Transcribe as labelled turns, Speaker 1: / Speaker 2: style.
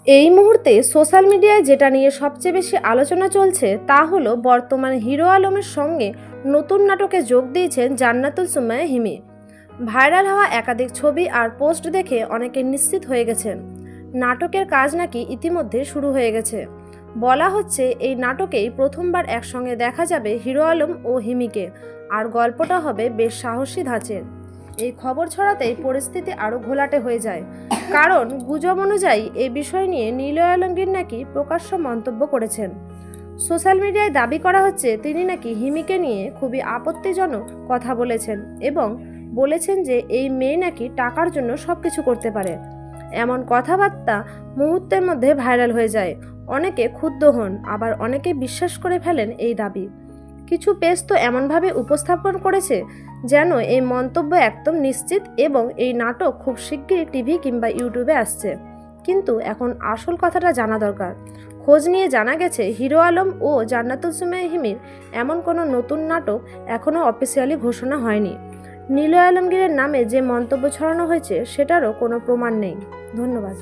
Speaker 1: এই মুহূর্তে সোশ্যাল মিডিয়ায় যেটা নিয়ে সবচেয়ে বেশি আলোচনা চলছে তা হলো বর্তমানে হিরো আলমের সঙ্গে নতুন নাটকে যোগ দিয়েছেন জান্নাতুল সুমাইয়া হিমি। ভাইরাল হওয়া একাধিক ছবি আর পোস্ট দেখে অনেকে নিশ্চিত হয়ে গেছেন নাটকের কাজ নাকি ইতিমধ্যে শুরু হয়ে গেছে। বলা হচ্ছে এই নাটকেই প্রথমবার একসঙ্গে দেখা যাবে হিরো আলম ও হিমিকে, আর গল্পটা হবে বেশ সাহসী ধাঁচের। এই খবর ছড়াতেই পরিস্থিতি আরও ঘোলাটে হয়ে যায়, কারণ গুজব অনুযায়ী এই বিষয় নিয়ে নিলয় আলমগীর নাকি প্রকাশ্য মন্তব্য করেছেন। সোশ্যাল মিডিয়ায় দাবি করা হচ্ছে তিনি নাকি হিমিকে নিয়ে খুবই আপত্তিজনক কথা বলেছেন এবং বলেছেন যে এই মেয়ে নাকি টাকার জন্য সবকিছু করতে পারে। এমন কথাবার্তা মুহূর্তের মধ্যে ভাইরাল হয়ে যায়। অনেকে ক্ষুব্ধ হন, আবার অনেকে বিশ্বাস করে ফেলেন এই দাবি। কিছু পেজ তো এমনভাবে উপস্থাপন করেছে যেন এই মন্তব্য একদম নিশ্চিত এবং এই নাটক খুব শিগগিরই টিভি কিংবা ইউটিউবে আসছে। কিন্তু এখন আসল কথাটা জানা দরকার। খোঁজ নিয়ে জানা গেছে হিরো আলম ও জান্নাতুল সুমাইয়া হিমির এমন কোনো নতুন নাটক এখনও অফিসিয়ালি ঘোষণা হয়নি। নিলয় আলমগীরের নামে যে মন্তব্য ছড়ানো হয়েছে সেটারও কোনো প্রমাণ নেই। ধন্যবাদ।